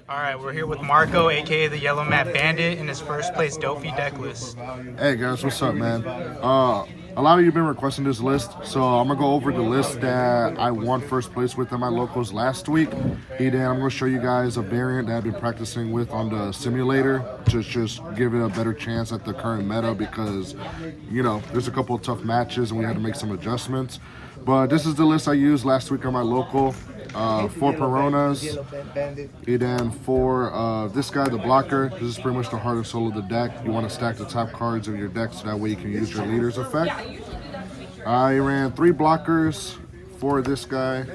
All right, we're here with Marco, aka the Yellow Mat Bandit, in his first place Doffy deck list. Hey guys, what's up, man? A lot of you have been requesting this list, so I'm gonna go over the list that I won first place with in my locals last week. And then I'm gonna show you guys a variant that I've been practicing with on the simulator to just give it a better chance at the current meta because, you know, there's a couple of tough matches and we had to make some adjustments. But this is the list I used last week on my local. 4 Peronas, and then for this guy, the blocker. This is pretty much the heart and soul of the deck. You want to stack the top cards of your deck so that way you can use your leader's effect. I ran 3 blockers for this guy.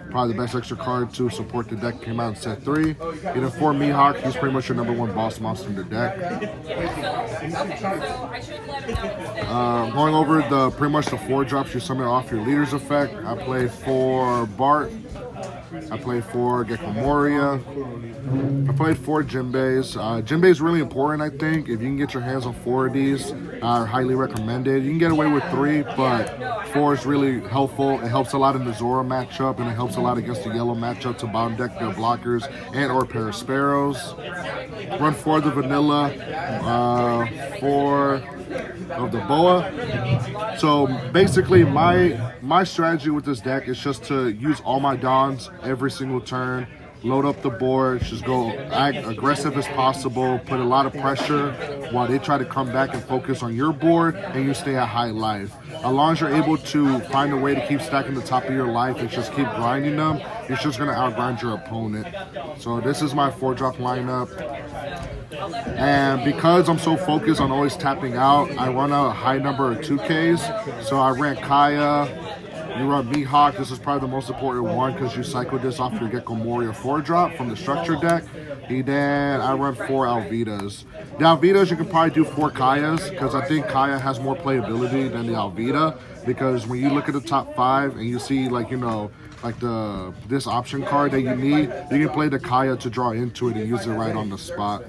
Probably the best extra card to support the deck came out in set 3. And then for Mihawk, he's pretty much your #1 boss monster in the deck. Going over pretty much the 4 drops you summon off your leader's effect. I played for Bart. I played 4 Gecko Moria. I played 4 Jinbeis. Jinbei is really important, I think. If you can get your hands on 4 of these, are highly recommended. You can get away with 3, but 4 is really helpful. It helps a lot in the Zora matchup, and it helps a lot against the yellow matchup to bound deck their blockers and or Parasparrows. Run 4 of the vanilla, 4 of the boa. So basically my strategy with this deck is just to use all my dons every single turn, load up the board, just go as aggressive as possible, put a lot of pressure while they try to come back and focus on your board and you stay at high life. As long as you're able to find a way to keep stacking the top of your life and just keep grinding them, you're just going to outgrind your opponent. So this is my 4-drop lineup. And because I'm so focused on always tapping out, I run a high number of 2Ks. So I ran Kaya, you run Mihawk. This is probably the most important one because you cycle this off your Gecko Moria 4-drop from the structure deck. And then I run 4 Alvidas. The Alvidas, you can probably do 4 Kayas because I think Kaya has more playability than the Alvida. Because when you look at the top 5 and you see, like, you know, like this option card that you need, you can play the Kaya to draw into it and use it right on the spot.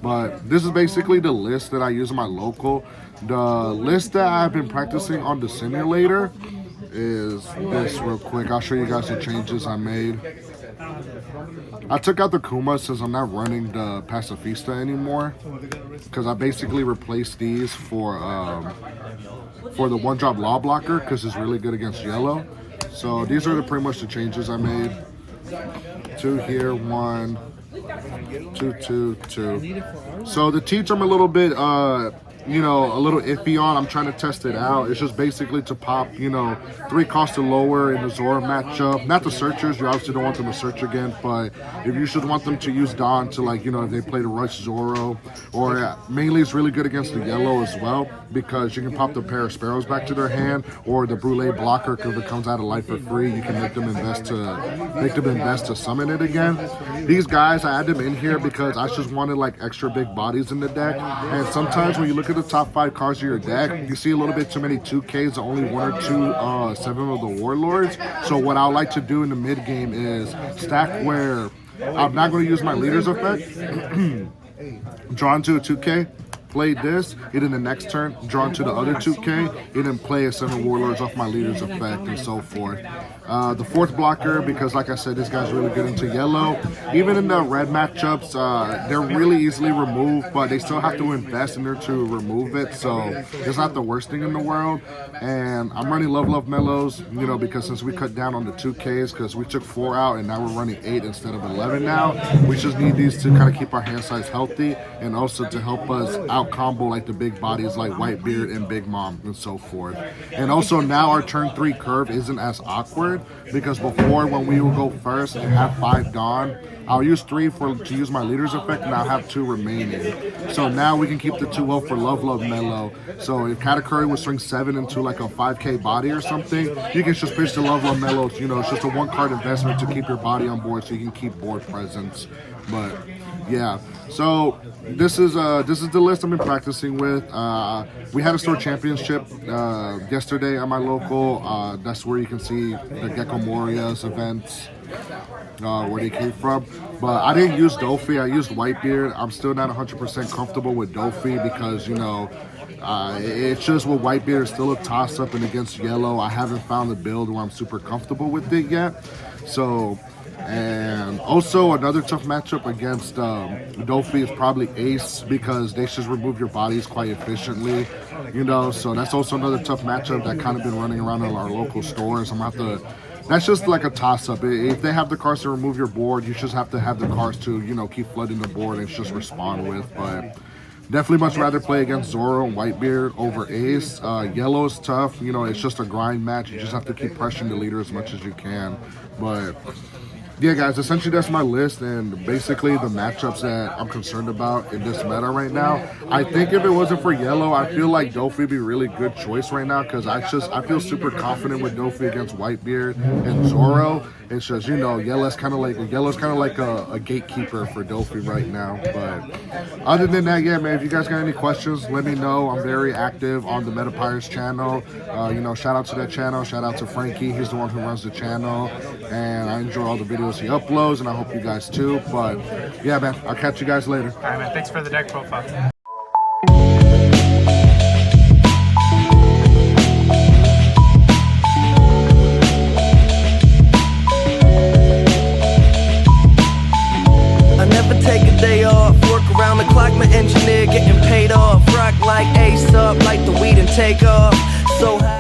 But this is basically the list that I use in my local. The list that I've been practicing on the simulator is this real quick. I'll show you guys the changes I made. I took out the Kuma since I'm not running the Pacifista anymore because I basically replaced these for the 1-drop Law Blocker because it's really good against yellow. So these are pretty much the changes I made. 2 here, 1, 2, 2, 2. So the teach I'm a little bit you know, a little iffy on. I'm trying to test it out. It's just basically to pop, you know, 3 costs or lower in the Zora matchup. Not the searchers. You obviously don't want them to search again, but if you should want them to use Dawn to, like, you know, if they play the Rush Zoro, or mainly it's really good against the yellow as well because you can pop the Parasparrows back to their hand, or the Brûlée blocker because it comes out of life for free. You can make them invest to summon it again. These guys, I add them in here because I just wanted like extra big bodies in the deck, and sometimes when you look at the top 5 cards of your deck, you see a little bit too many 2Ks, only 1 or 2 7 of the Warlords. So what I like to do in the mid game is stack where I'm not going to use my leader's effect, draw into a 2K, play this, and in the next turn, draw into the other 2K, and then play a 7 Warlords off my leader's effect, and so forth. The 4th blocker, because like I said, this guy's really good into yellow. Even in the red matchups, they're really easily removed, but they still have to invest in order to remove it, so it's not the worst thing in the world. And I'm running Love Mellows, you know, because since we cut down on the 2Ks, because we took 4 out, and now we're running 8 instead of 11 now, we just need these to kind of keep our hand size healthy, and also to help us out combo like the big bodies like Whitebeard and Big Mom and so forth. And also now our turn 3 curve isn't as awkward because before when we would go first and have 5 Dawn, I'll use 3 to use my leader's effect, and I'll have 2 remaining. So now we can keep the 2 up for Love Mellow. So if Katakuri would swing 7 into like a 5K body or something, you can just pitch the Love Mellow. You know, it's just a 1-card investment to keep your body on board so you can keep board presence. But yeah, so this is the list I've been practicing with. We had a store championship yesterday at my local. That's where you can see the Gecko Moria's events, where they came from. But I didn't use Doffy, I used Whitebeard. I'm still not 100% comfortable with Doffy because, you know, it's just with Whitebeard, it's still a toss-up, and against yellow, I haven't found the build where I'm super comfortable with it yet. So And also another tough matchup against Doffy is probably Ace, because they just remove your bodies quite efficiently, you know. So that's also another tough matchup that kind of been running around in our local stores. I'm gonna have to. That's just like a toss-up. If they have the cards to remove your board, you just have to have the cards to, you know, keep flooding the board and just respond with. But definitely much rather play against Zoro and Whitebeard over Ace. Yellow is tough. You know, it's just a grind match. You just have to keep pressuring the leader as much as you can. But yeah, guys, essentially that's my list and basically the matchups that I'm concerned about in this meta right now. I think if it wasn't for Yellow, I feel like Doffy would be a really good choice right now, because I feel super confident with Doffy against Whitebeard and Zoro. It's just, you know, Yellow's kind of like a gatekeeper for Doffy right now. But other than that, yeah, man, if you guys got any questions, let me know. I'm very active on the Meta Pirates channel. You know, shout out to that channel. Shout out to Frankie. He's the one who runs the channel, and I enjoy all the videos he uploads, and I hope you guys too. But yeah, man, I'll catch you guys later. All right, man. Thanks for the deck profile. Take a day off, work around the clock, my engineer getting paid off. Rock like Ace up, like the weed and take off. So high.